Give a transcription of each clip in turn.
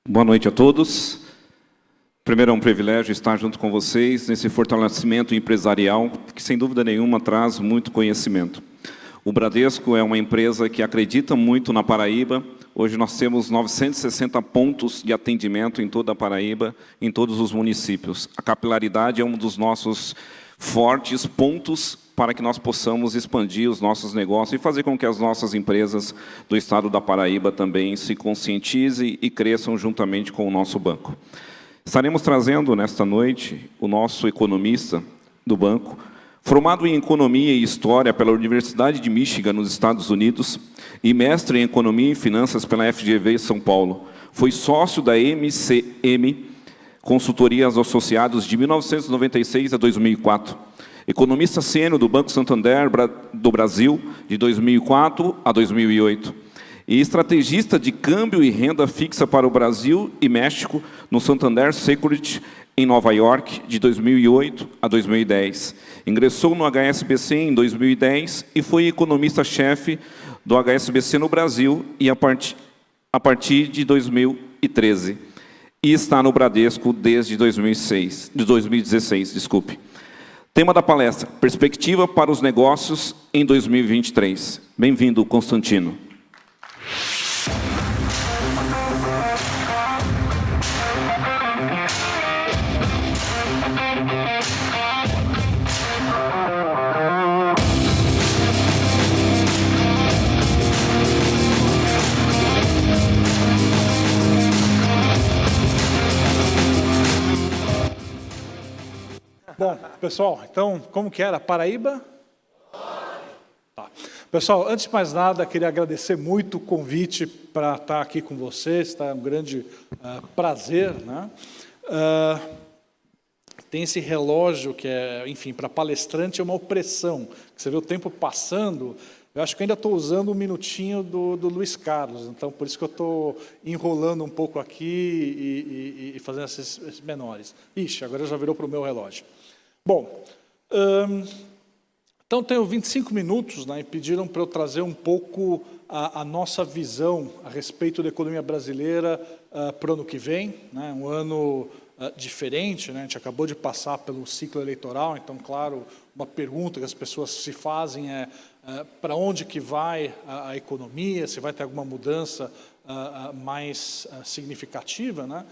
Boa noite a todos. Primeiro, é um privilégio estar junto com vocês nesse fortalecimento empresarial, que sem dúvida nenhuma traz muito conhecimento. O Bradesco é uma empresa que acredita muito na Paraíba. Hoje nós temos 960 pontos de atendimento em toda a Paraíba, em todos os municípios. A capilaridade é um dos nossos fortes pontos para que nós possamos expandir os nossos negócios e fazer com que as nossas empresas do estado da Paraíba também se conscientizem e cresçam juntamente com o nosso banco. Estaremos trazendo nesta noite o nosso economista do banco, formado em Economia e História pela Universidade de Michigan, nos Estados Unidos, e mestre em Economia e Finanças pela FGV São Paulo. Foi sócio da MCM, Consultorias Associados, de 1996 a 2004. Economista sênior do Banco Santander do Brasil, de 2004 a 2008. E estrategista de câmbio e renda fixa para o Brasil e México, no Santander Securities, em Nova York, de 2008 a 2010. Ingressou no HSBC em 2010 e foi economista-chefe do HSBC no Brasil e a partir de 2013. E está no Bradesco desde 2016, desculpe. Tema da palestra: Perspectiva para os negócios em 2023. Bem-vindo, Constantino. Bom, pessoal, então, como que era? Paraíba? Tá. Pessoal, antes de mais nada, queria agradecer muito o convite para estar aqui com vocês, tá? É um grande prazer, né? Tem esse relógio que é, enfim, para palestrante é uma opressão. Você vê o tempo passando, eu acho que ainda estou usando um minutinho do Luiz Carlos, então por isso que eu estou enrolando um pouco aqui e fazendo esses menores. Ixi, agora já virou para o meu relógio. Bom, então tenho 25 minutos, né, e pediram para eu trazer um pouco a nossa visão a respeito da economia brasileira para o ano que vem, né, um ano diferente, né, a gente acabou de passar pelo ciclo eleitoral, então, claro, uma pergunta que as pessoas se fazem é para onde que vai a economia, se vai ter alguma mudança mais significativa, né?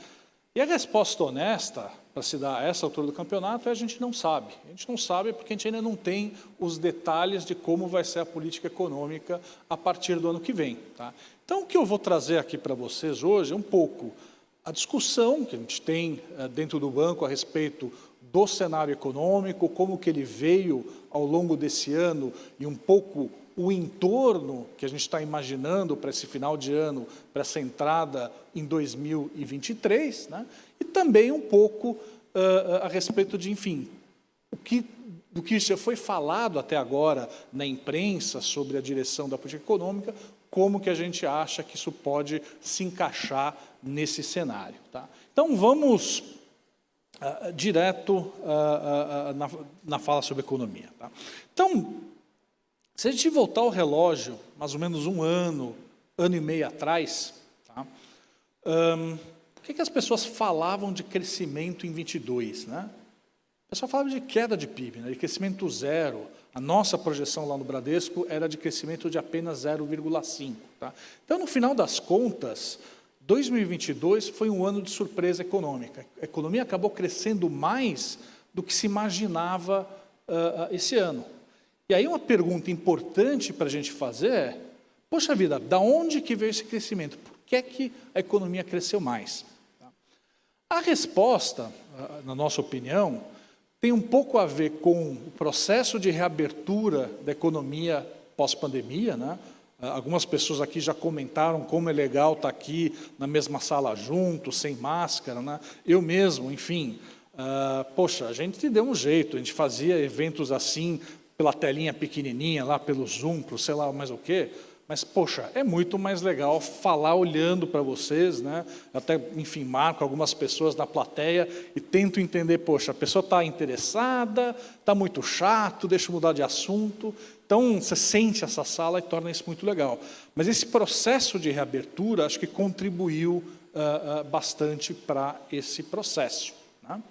E a resposta honesta, para se dar a essa altura do campeonato, é a gente não sabe. A gente não sabe porque a gente ainda não tem os detalhes de como vai ser a política econômica a partir do ano que vem. Tá? Então, o que eu vou trazer aqui para vocês hoje é um pouco a discussão que a gente tem dentro do banco a respeito do cenário econômico, como que ele veio ao longo desse ano e um pouco o entorno que a gente está imaginando para esse final de ano, para essa entrada em 2023, né? E também um pouco a respeito de, enfim, do que já foi falado até agora na imprensa sobre a direção da política econômica, como que a gente acha que isso pode se encaixar nesse cenário. Tá? Então, vamos direto na fala sobre economia. Tá? Então, se a gente voltar ao relógio, mais ou menos um ano e meio atrás, tá? Por que as pessoas falavam de crescimento em 22? Né? O pessoal falava de queda de PIB, né? De crescimento zero. A nossa projeção lá no Bradesco era de crescimento de apenas 0,5. Tá? Então, no final das contas, 2022 foi um ano de surpresa econômica. A economia acabou crescendo mais do que se imaginava esse ano. E aí uma pergunta importante para a gente fazer é, poxa vida, da onde que veio esse crescimento? Por que a economia cresceu mais? A resposta, na nossa opinião, tem um pouco a ver com o processo de reabertura da economia pós-pandemia, né? Algumas pessoas aqui já comentaram como é legal estar aqui na mesma sala junto, sem máscara, né? Eu mesmo, enfim, poxa, a gente deu um jeito, a gente fazia eventos assim, pela telinha pequenininha, lá pelo Zoom, por sei lá mais o quê, mas, poxa, é muito mais legal falar olhando para vocês, né? Até, enfim, marco algumas pessoas na plateia e tento entender, poxa, a pessoa está interessada, está muito chato, deixa eu mudar de assunto. Então, você sente essa sala e torna isso muito legal. Mas esse processo de reabertura, acho que contribuiu bastante para esse processo, né?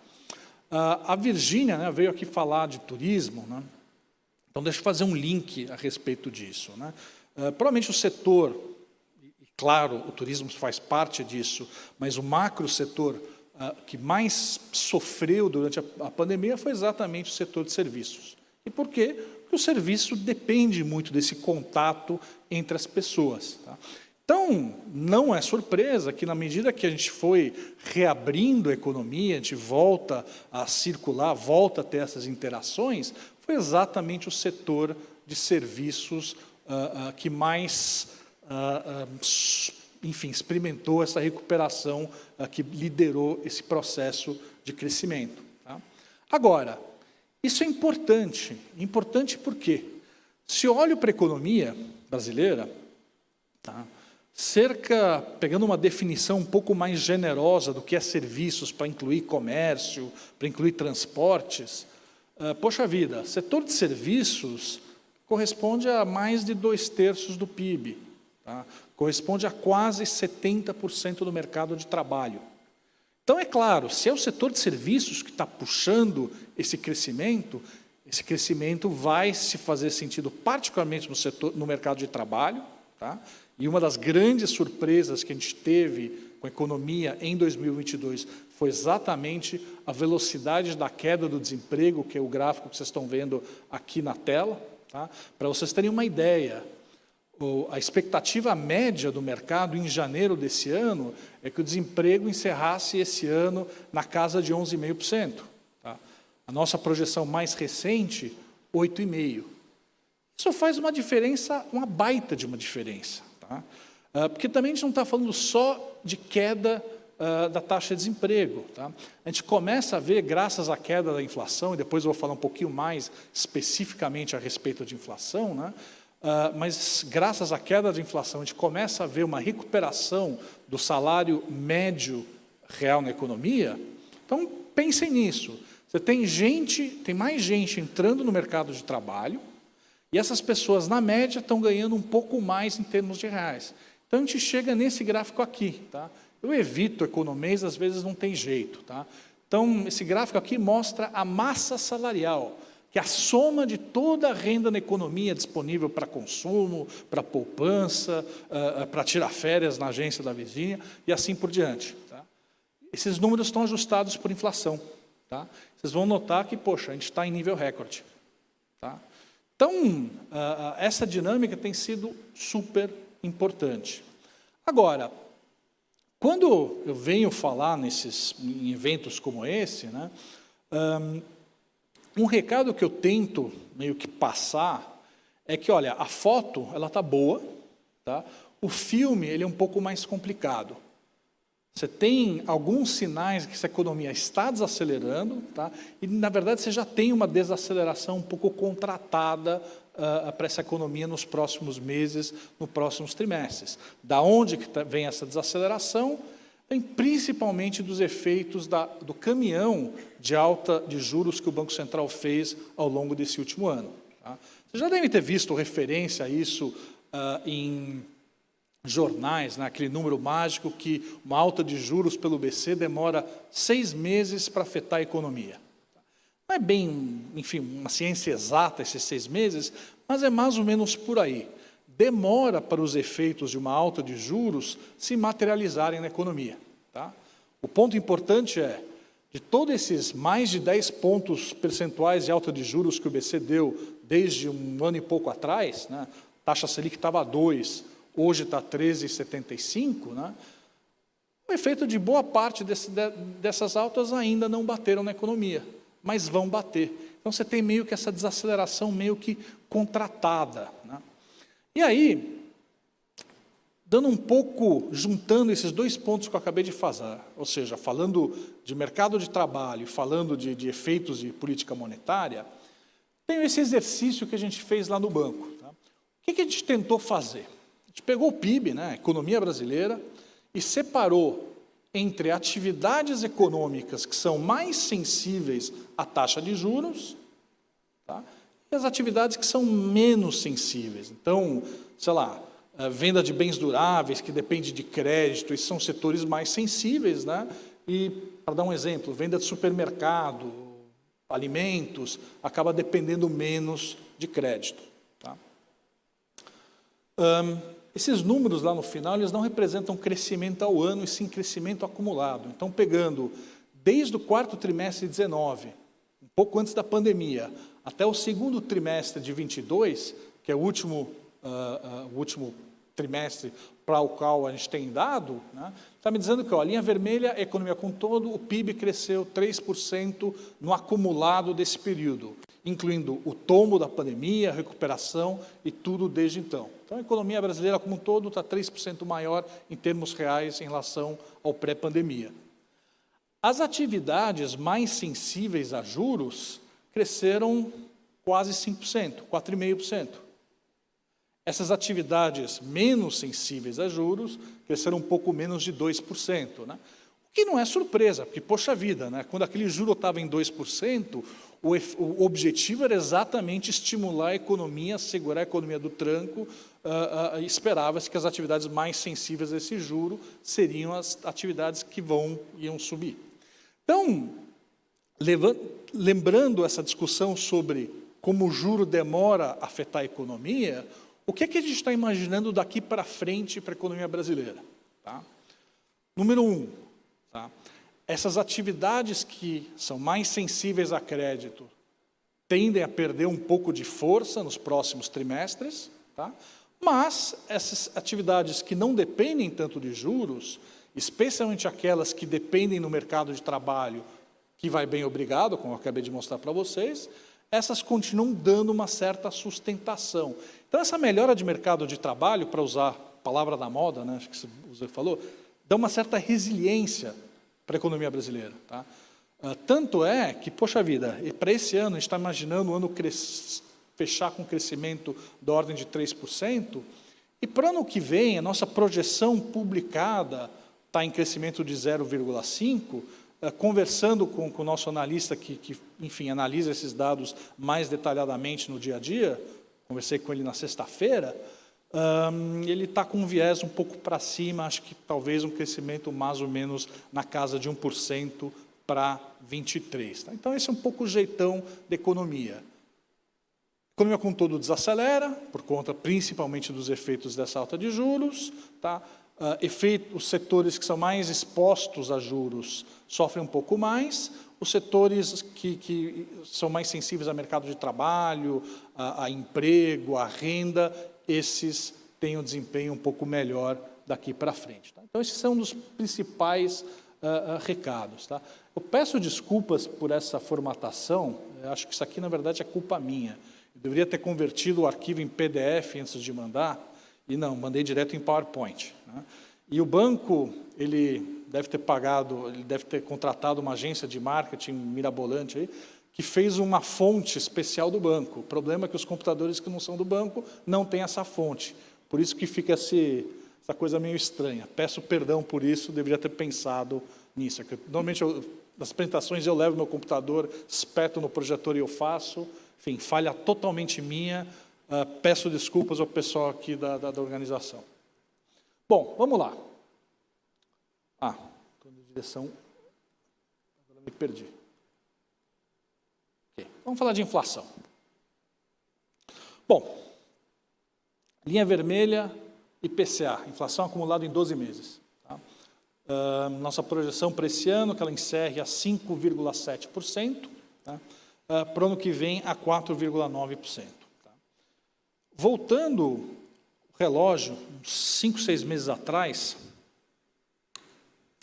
A Virgínia, né, veio aqui falar de turismo, né? Então deixa eu fazer um link a respeito disso, né? Provavelmente o setor, e claro, o turismo faz parte disso, mas o macro setor que mais sofreu durante a pandemia foi exatamente o setor de serviços. E por quê? Porque o serviço depende muito desse contato entre as pessoas, tá? Então, não é surpresa que, na medida que a gente foi reabrindo a economia, a gente volta a circular, volta a ter essas interações, foi exatamente o setor de serviços que mais, enfim, experimentou essa recuperação, que liderou esse processo de crescimento, tá? Agora, isso é importante porque, se eu olho para a economia brasileira, tá, pegando uma definição um pouco mais generosa do que é serviços, para incluir comércio, para incluir transportes, poxa vida, setor de serviços corresponde a mais de 2/3 do PIB, tá? Corresponde a quase 70% do mercado de trabalho. Então, é claro, se é o setor de serviços que está puxando esse crescimento vai se fazer sentido particularmente no mercado de trabalho, tá? E uma das grandes surpresas que a gente teve com a economia em 2022 foi exatamente a velocidade da queda do desemprego, que é o gráfico que vocês estão vendo aqui na tela, tá? Para vocês terem uma ideia, a expectativa média do mercado em janeiro desse ano é que o desemprego encerrasse esse ano na casa de 11,5%. Tá? A nossa projeção mais recente, 8,5%. Isso faz uma diferença, uma baita de uma diferença. Tá? Porque também a gente não está falando só de queda da taxa de desemprego. Tá? A gente começa a ver, graças à queda da inflação, e depois eu vou falar um pouquinho mais especificamente a respeito de inflação, né? Mas graças à queda da inflação, a gente começa a ver uma recuperação do salário médio real na economia. Então, pensem nisso. Você tem mais gente entrando no mercado de trabalho, e essas pessoas, na média, estão ganhando um pouco mais em termos de reais. Então, a gente chega nesse gráfico aqui. Tá? Eu evito economês, às vezes não tem jeito. Tá? Então, esse gráfico aqui mostra a massa salarial, que é a soma de toda a renda na economia disponível para consumo, para poupança, para tirar férias na agência da Virgínia, e assim por diante. Tá? Esses números estão ajustados por inflação. Tá? Vocês vão notar que, poxa, a gente está em nível recorde. Tá? Então, essa dinâmica tem sido super importante. Agora, quando eu venho falar em eventos como esse, né, um recado que eu tento meio que passar é que, olha, a foto ela está boa, tá? O filme ele é um pouco mais complicado. Você tem alguns sinais que essa economia está desacelerando, tá? E, na verdade, você já tem uma desaceleração um pouco contratada para essa economia nos próximos meses, nos próximos trimestres. Da onde que vem essa desaceleração? Vem principalmente dos efeitos do caminhão de alta de juros que o Banco Central fez ao longo desse último ano. Tá? Você já deve ter visto referência a isso em jornais, né, aquele número mágico que uma alta de juros pelo BC demora 6 meses para afetar a economia. Não é bem, enfim, uma ciência exata esses 6 meses, mas é mais ou menos por aí. Demora para os efeitos de uma alta de juros se materializarem na economia. Tá? O ponto importante é, de todos esses mais de 10 pontos percentuais de alta de juros que o BC deu desde um ano e pouco atrás, né, taxa Selic estava a 2%, hoje está 13,75%, né? O efeito de boa parte dessas altas ainda não bateram na economia, mas vão bater. Então, você tem meio que essa desaceleração meio que contratada. Né? E aí, dando um pouco, juntando esses 2 pontos que eu acabei de fazer, ou seja, falando de mercado de trabalho e falando de efeitos de política monetária, tem esse exercício que a gente fez lá no banco. Tá? O que a gente tentou fazer? A gente pegou o PIB, né, a economia brasileira, e separou entre atividades econômicas que são mais sensíveis à taxa de juros, tá, e as atividades que são menos sensíveis. Então, sei lá, venda de bens duráveis, que depende de crédito, e são setores mais sensíveis, né? E, para dar um exemplo, venda de supermercado, alimentos, acaba dependendo menos de crédito. Tá? Esses números lá no final, eles não representam crescimento ao ano, e sim crescimento acumulado. Então, pegando desde o quarto trimestre de 19, um pouco antes da pandemia, até o segundo trimestre de 22, que é o último trimestre para o qual a gente tem dado, né, está me dizendo que, ó, a linha vermelha, a economia como todo, o PIB cresceu 3% no acumulado desse período, incluindo o tombo da pandemia, a recuperação e tudo desde então. Então, a economia brasileira como um todo está 3% maior em termos reais em relação ao pré-pandemia. As atividades mais sensíveis a juros cresceram quase 5%, 4,5%. Essas atividades menos sensíveis a juros cresceram um pouco menos de 2%. Né? O que não é surpresa, porque, poxa vida, né? Quando aquele juro estava em 2%, o objetivo era exatamente estimular a economia, segurar a economia do tranco, esperava-se que as atividades mais sensíveis a esse juro seriam as atividades que iam subir. Então, lembrando essa discussão sobre como o juro demora a afetar a economia, o que é que a gente está imaginando daqui para frente para a economia brasileira? Tá? Número 1, tá? Essas atividades que são mais sensíveis a crédito tendem a perder um pouco de força nos próximos trimestres, tá? Mas essas atividades que não dependem tanto de juros, especialmente aquelas que dependem no mercado de trabalho, que vai bem obrigado, como eu acabei de mostrar para vocês, essas continuam dando uma certa sustentação. Então, essa melhora de mercado de trabalho, para usar a palavra da moda, né, acho que você falou, dá uma certa resiliência para a economia brasileira. Tá? Tanto é que, poxa vida, para esse ano, a gente está imaginando o ano fechar com crescimento da ordem de 3%, e para o ano que vem, a nossa projeção publicada está em crescimento de 0,5%, conversando com o nosso analista que, enfim, analisa esses dados mais detalhadamente no dia a dia, conversei com ele na sexta-feira, ele está com um viés um pouco para cima, acho que talvez um crescimento mais ou menos na casa de 1% para 23%. Tá? Então, esse é um pouco o jeitão da economia. A economia como um todo desacelera, por conta principalmente dos efeitos dessa alta de juros, tá? Os setores que são mais expostos a juros sofrem um pouco mais, os setores que são mais sensíveis ao mercado de trabalho, a emprego, a renda, esses têm um desempenho um pouco melhor daqui para frente. Tá? Então, esses são os principais recados. Tá? Eu peço desculpas por essa formatação, eu acho que isso aqui, na verdade, é culpa minha. Eu deveria ter convertido o arquivo em PDF antes de mandar, e não, mandei direto em PowerPoint. Né? E o banco, ele deve ter contratado uma agência de marketing mirabolante aí, que fez uma fonte especial do banco. O problema é que os computadores que não são do banco não têm essa fonte. Por isso que fica essa coisa meio estranha. Peço perdão por isso, deveria ter pensado nisso. Normalmente, nas apresentações, eu levo meu computador, espeto no projetor e eu faço. Enfim, falha totalmente minha. Peço desculpas ao pessoal aqui da organização. Bom, vamos lá. Estou na direção... Agora me perdi. Okay. Vamos falar de inflação. Bom, linha vermelha, IPCA, inflação acumulada em 12 meses. Tá? Nossa projeção para esse ano, que ela encerre a 5,7%, tá? Para o ano que vem a 4,9%. Tá? Voltando o relógio, uns 5, 6 meses atrás,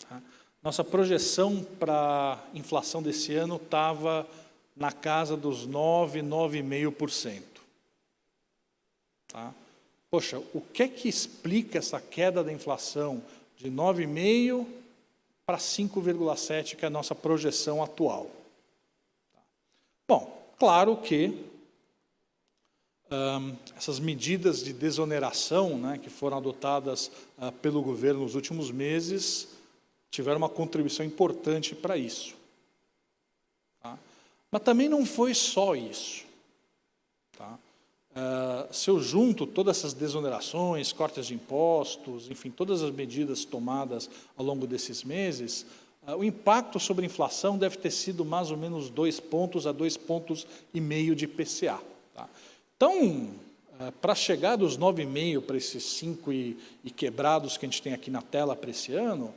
tá? Nossa projeção para a inflação desse ano estava na casa dos 9, 9,5%. Tá? Poxa, o que é que explica essa queda da inflação de 9,5% para 5,7%, que é a nossa projeção atual? Bom, claro que essas medidas de desoneração, né, que foram adotadas pelo governo nos últimos meses, tiveram uma contribuição importante para isso. Tá? Mas também não foi só isso. Tá? se eu junto todas essas desonerações, cortes de impostos, enfim, todas as medidas tomadas ao longo desses meses, o impacto sobre a inflação deve ter sido mais ou menos 2 pontos a 2,5 pontos de IPCA. Tá? Então, para chegar dos 9,5 para esses 5 e quebrados que a gente tem aqui na tela para esse ano,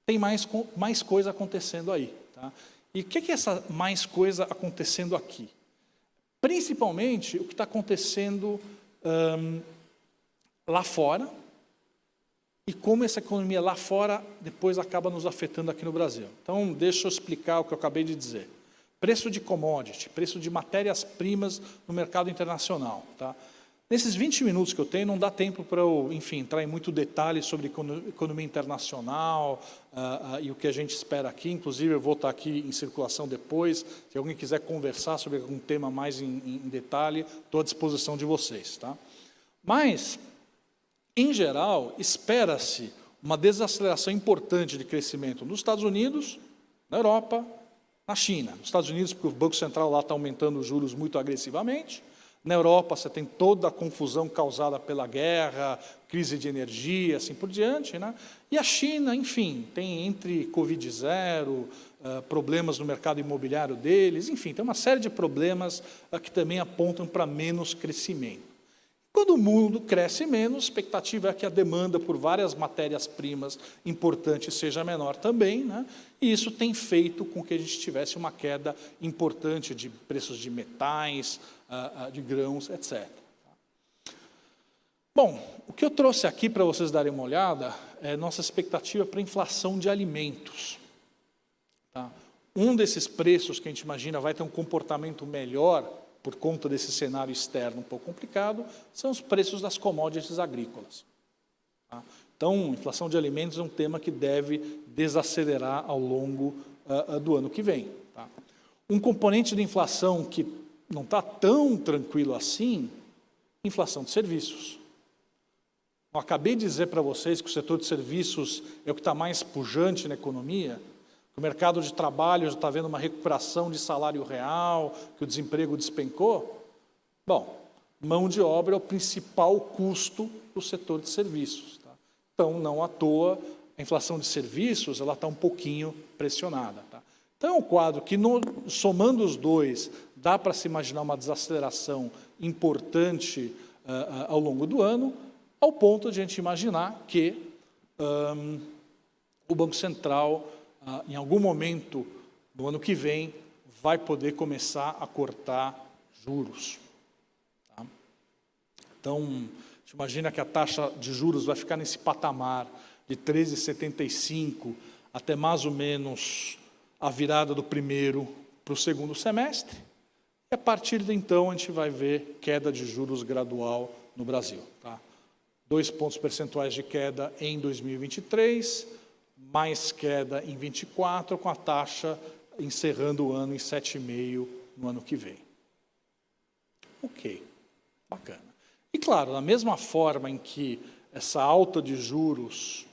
tem mais coisa acontecendo aí. Tá? E o que é essa mais coisa acontecendo aqui? Principalmente o que está acontecendo lá fora e como essa economia lá fora depois acaba nos afetando aqui no Brasil. Então, deixa eu explicar o que eu acabei de dizer. Preço de commodity, preço de matérias-primas no mercado internacional. Tá? Nesses 20 minutos que eu tenho, não dá tempo para eu, enfim, entrar em muito detalhe sobre economia internacional e o que a gente espera aqui. Inclusive, eu vou estar aqui em circulação depois. Se alguém quiser conversar sobre algum tema mais em detalhe, estou à disposição de vocês. Tá? Mas, em geral, espera-se uma desaceleração importante de crescimento nos Estados Unidos, na Europa, na China. Nos Estados Unidos, porque o Banco Central lá está aumentando os juros muito agressivamente. Na Europa, você tem toda a confusão causada pela guerra, crise de energia, assim por diante. Né? E a China, enfim, tem entre Covid-0, problemas no mercado imobiliário deles, enfim, tem uma série de problemas que também apontam para menos crescimento. Quando o mundo cresce menos, a expectativa é que a demanda por várias matérias-primas importantes seja menor também, né? E isso tem feito com que a gente tivesse uma queda importante de preços de metais, de grãos, etc. Bom, o que eu trouxe aqui para vocês darem uma olhada é nossa expectativa para a inflação de alimentos. Tá? Um desses preços que a gente imagina vai ter um comportamento melhor por conta desse cenário externo um pouco complicado, são os preços das commodities agrícolas. Tá? Então, inflação de alimentos é um tema que deve desacelerar ao longo do ano que vem. Tá? Um componente de inflação que não está tão tranquilo assim, inflação de serviços. Eu acabei de dizer para vocês que o setor de serviços é o que está mais pujante na economia, que o mercado de trabalho já está vendo uma recuperação de salário real, que o desemprego despencou. Bom, mão de obra é o principal custo do setor de serviços. Tá? Então, não à toa, a inflação de serviços ela está um pouquinho pressionada. Tá? Então, é um quadro que, somando os dois, dá para se imaginar uma desaceleração importante ao longo do ano, ao ponto de a gente imaginar que o Banco Central, em algum momento do ano que vem, vai poder começar a cortar juros. Tá? Então, a gente imagina que a taxa de juros vai ficar nesse patamar de 13,75 até mais ou menos a virada do primeiro para o segundo semestre, e a partir de então a gente vai ver queda de juros gradual no Brasil. Tá? 2 pontos percentuais de queda em 2023, mais queda em 24, com a taxa encerrando o ano em 7,5 no ano que vem. Ok, bacana. E claro, da mesma forma em que essa alta de juros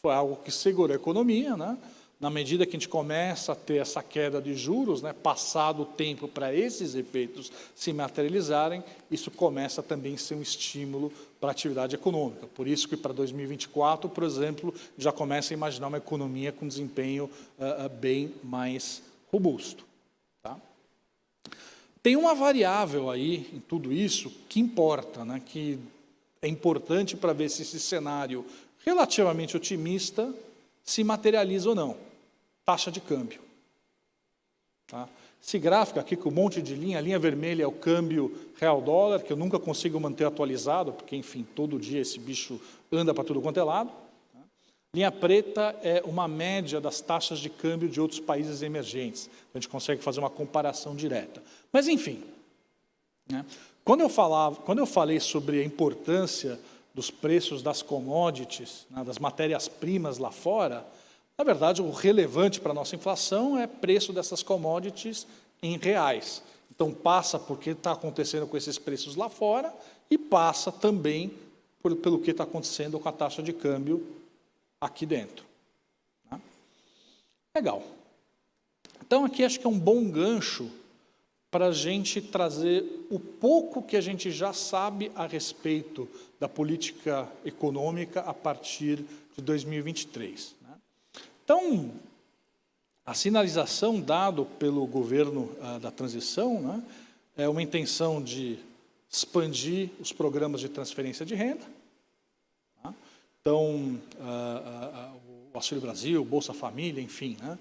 foi algo que segurou a economia, né? Na medida que a gente começa a ter essa queda de juros, né, passado o tempo para esses efeitos se materializarem, isso começa também a ser um estímulo para a atividade econômica. Por isso que para 2024, por exemplo, já começa a imaginar uma economia com desempenho bem mais robusto. Tá? Tem uma variável aí em tudo isso que importa, né, que é importante para ver se esse cenário relativamente otimista se materializa ou não. Taxa de câmbio. Tá? Esse gráfico aqui com um monte de linha, a linha vermelha é o câmbio real-dólar, que eu nunca consigo manter atualizado, porque, enfim, todo dia esse bicho anda para tudo quanto é lado. Tá? Linha preta é uma média das taxas de câmbio de outros países emergentes. A gente consegue fazer uma comparação direta. Mas, enfim, né? Quando eu falei sobre a importância dos preços das commodities, né, das matérias-primas lá fora, na verdade, o relevante para a nossa inflação é preço dessas commodities em reais. Então, passa por que está acontecendo com esses preços lá fora e passa também pelo que está acontecendo com a taxa de câmbio aqui dentro. Tá? Legal. Então, aqui acho que é um bom gancho para a gente trazer o pouco que a gente já sabe a respeito da política econômica a partir de 2023. Né? Então, a sinalização dada pelo governo da transição, né, é uma intenção de expandir os programas de transferência de renda. Tá? Então, o Auxílio Brasil, Bolsa Família, enfim, né,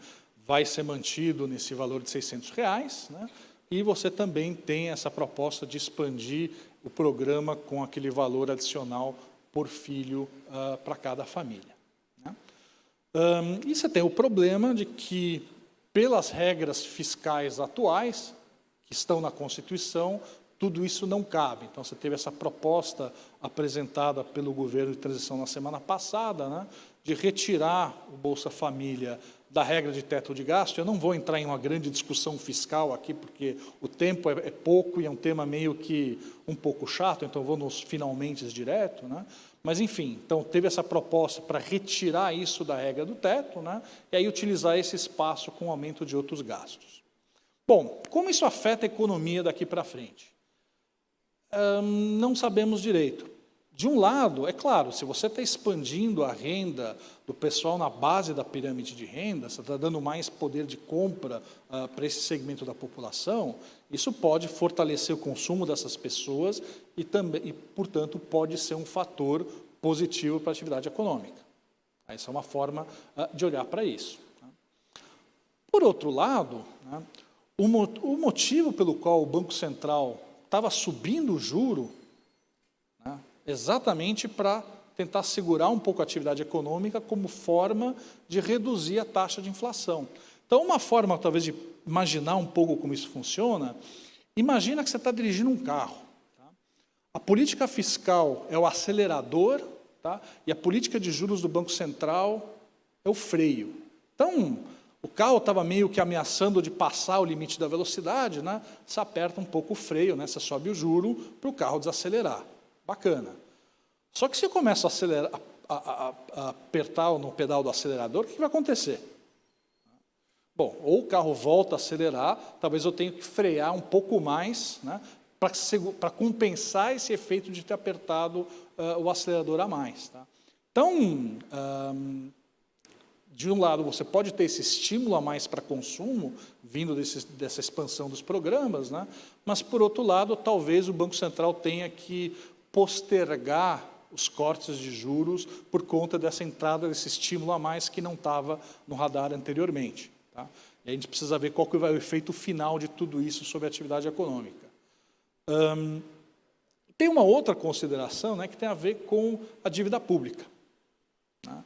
vai ser mantido nesse valor de R$600, né, e você também tem essa proposta de expandir o programa com aquele valor adicional por filho para cada família. Né? E você tem o problema de que, pelas regras fiscais atuais, que estão na Constituição, tudo isso não cabe. Então, você teve essa proposta apresentada pelo governo de transição na semana passada, né, de retirar o Bolsa Família da regra de teto de gasto. Eu não vou entrar em uma grande discussão fiscal aqui, porque o tempo é pouco e é um tema meio que um pouco chato, então eu vou nos finalmente direto, né? Mas, enfim, então teve essa proposta para retirar isso da regra do teto, né? E aí utilizar esse espaço com o aumento de outros gastos. Bom, como isso afeta a economia daqui para frente? Não sabemos direito. De um lado, é claro, se você está expandindo a renda do pessoal na base da pirâmide de renda, você está dando mais poder de compra para esse segmento da população, isso pode fortalecer o consumo dessas pessoas e, portanto, pode ser um fator positivo para a atividade econômica. Essa é uma forma de olhar para isso. Por outro lado, né, o motivo pelo qual o Banco Central estava subindo o juro, né, exatamente para tentar segurar um pouco a atividade econômica como forma de reduzir a taxa de inflação. Então, uma forma, talvez, de imaginar um pouco como isso funciona, imagina que você está dirigindo um carro. Tá? A política fiscal é o acelerador, tá? E a política de juros do Banco Central é o freio. Então, o carro estava meio que ameaçando de passar o limite da velocidade, né? Você aperta um pouco o freio, né? Você sobe o juro para o carro desacelerar. Bacana. Só que se eu começo a acelerar, a apertar no pedal do acelerador, o que vai acontecer? Bom, ou o carro volta a acelerar, talvez eu tenha que frear um pouco mais, né, para compensar esse efeito de ter apertado o acelerador a mais. Tá? Então, de um lado, você pode ter esse estímulo a mais para consumo, vindo dessa expansão dos programas, né, mas, por outro lado, talvez o Banco Central tenha que postergar os cortes de juros por conta dessa entrada, desse estímulo a mais que não estava no radar anteriormente. Tá? E a gente precisa ver qual que vai o efeito final de tudo isso sobre a atividade econômica. Tem uma outra consideração, né, que tem a ver com a dívida pública. Né?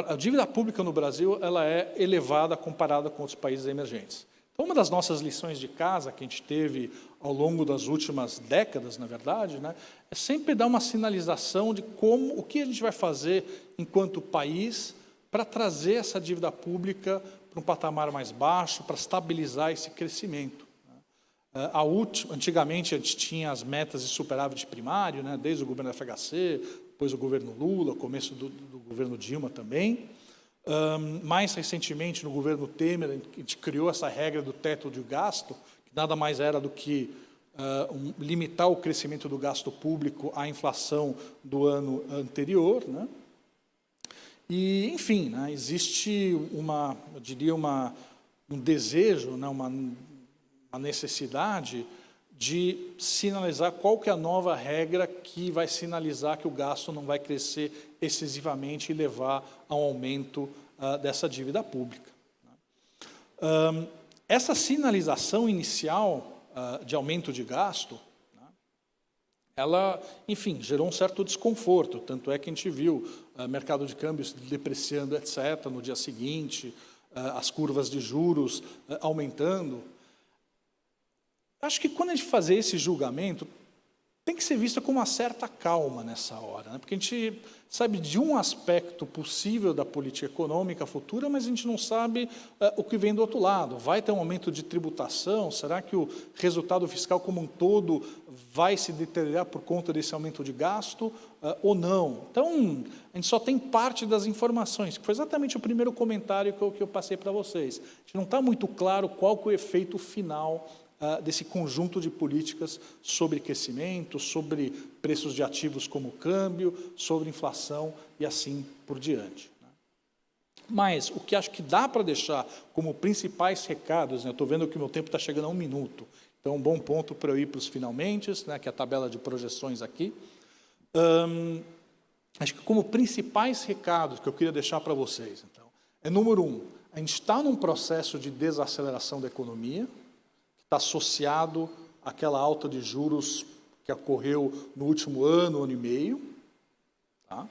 A dívida pública no Brasil ela é elevada comparada com outros países emergentes. Então, uma das nossas lições de casa que a gente teve ao longo das últimas décadas, na verdade, né, é sempre dar uma sinalização de o que a gente vai fazer enquanto país para trazer essa dívida pública para um patamar mais baixo, para estabilizar esse crescimento. Antigamente, a gente tinha as metas de superávit primário, né, desde o governo FHC, depois o governo Lula, começo do governo Dilma também. Mais recentemente, no governo Temer, a gente criou essa regra do teto de gasto, que nada mais era do que limitar o crescimento do gasto público à inflação do ano anterior. Né? E, enfim, né, existe eu diria, um desejo, né, uma necessidade de sinalizar qual que é a nova regra que vai sinalizar que o gasto não vai crescer excessivamente e levar a um aumento dessa dívida pública. Essa sinalização inicial de aumento de gasto, né, ela, enfim, gerou um certo desconforto, tanto é que a gente viu mercado de câmbios depreciando, etc., no dia seguinte, as curvas de juros aumentando. Acho que quando a gente fazer esse julgamento, tem que ser vista com uma certa calma nessa hora, né? Porque a gente sabe de um aspecto possível da política econômica futura, mas a gente não sabe o que vem do outro lado. Vai ter um aumento de tributação? Será que o resultado fiscal como um todo vai se deteriorar por conta desse aumento de gasto ou não? Então, a gente só tem parte das informações, que foi exatamente o primeiro comentário que eu passei para vocês. A gente não está muito claro qual que é o efeito final desse conjunto de políticas sobre crescimento, sobre preços de ativos como o câmbio, sobre inflação e assim por diante. Mas o que acho que dá para deixar como principais recados, né, eu estou vendo que o meu tempo está chegando a 1 minuto, então um bom ponto para eu ir para os finalmente, né, que é a tabela de projeções aqui. Acho que como principais recados que eu queria deixar para vocês, então, número 1, a gente está num processo de desaceleração da economia, está associado àquela alta de juros que ocorreu no último ano e meio. Tá?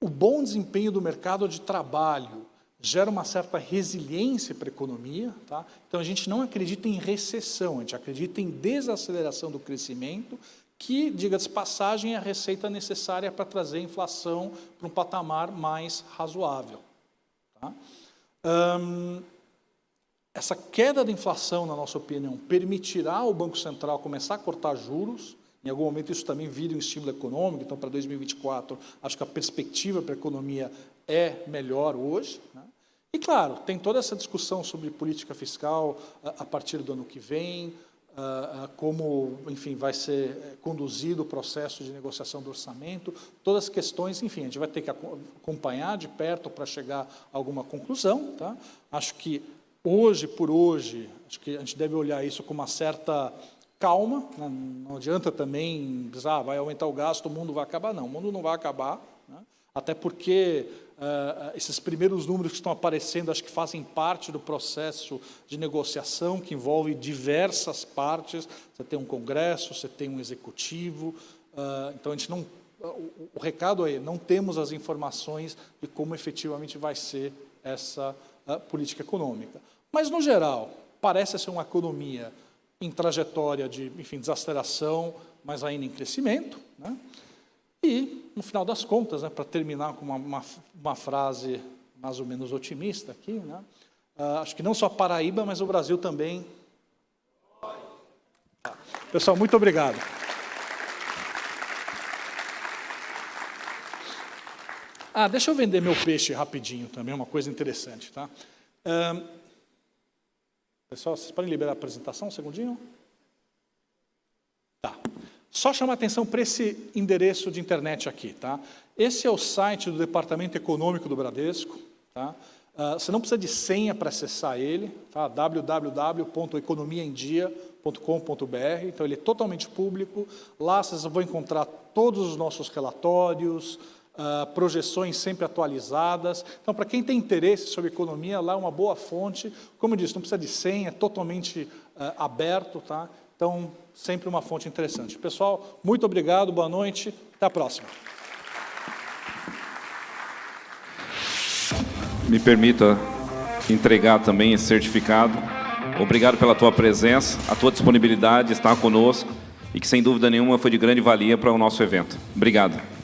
O bom desempenho do mercado de trabalho gera uma certa resiliência para a economia. Tá? Então, a gente não acredita em recessão, a gente acredita em desaceleração do crescimento, que, diga-se de passagem, é a receita necessária para trazer a inflação para um patamar mais razoável. Tá? Essa queda da inflação, na nossa opinião, permitirá ao Banco Central começar a cortar juros. Em algum momento isso também vira um estímulo econômico, então para 2024 acho que a perspectiva para a economia é melhor hoje. Né? E claro, tem toda essa discussão sobre política fiscal a partir do ano que vem, como, enfim, vai ser conduzido o processo de negociação do orçamento, todas as questões, enfim, a gente vai ter que acompanhar de perto para chegar a alguma conclusão. Tá? Acho que hoje por hoje, acho que a gente deve olhar isso com uma certa calma, né? Não adianta também dizer, vai aumentar o gasto, o mundo vai acabar. Não, o mundo não vai acabar, né? Até porque esses primeiros números que estão aparecendo, acho que fazem parte do processo de negociação, que envolve diversas partes. Você tem um Congresso, você tem um Executivo, então a gente não... O recado é, não temos as informações de como efetivamente vai ser essa política econômica. Mas, no geral, parece ser uma economia em trajetória de, enfim, desaceleração, mas ainda em crescimento, né? E, no final das contas, né, para terminar com uma frase mais ou menos otimista aqui, né, acho que não só a Paraíba, mas o Brasil também. Pessoal, muito obrigado. Deixa eu vender meu peixe rapidinho também, uma coisa interessante. Tá? Pessoal, vocês podem liberar a apresentação um segundinho? Tá. Só chamar atenção para esse endereço de internet aqui. Tá? Esse é o site do Departamento Econômico do Bradesco. Tá? Você não precisa de senha para acessar ele. Tá? www.economiaemdia.com.br. Então, ele é totalmente público. Lá vocês vão encontrar todos os nossos relatórios, projeções sempre atualizadas. Então, para quem tem interesse sobre economia, lá é uma boa fonte. Como eu disse, não precisa de senha, é totalmente aberto. Tá? Então, sempre uma fonte interessante. Pessoal, muito obrigado, boa noite, até a próxima. Me permita entregar também esse certificado. Obrigado pela tua presença, a tua disponibilidade de estar conosco e que, sem dúvida nenhuma, foi de grande valia para o nosso evento. Obrigado.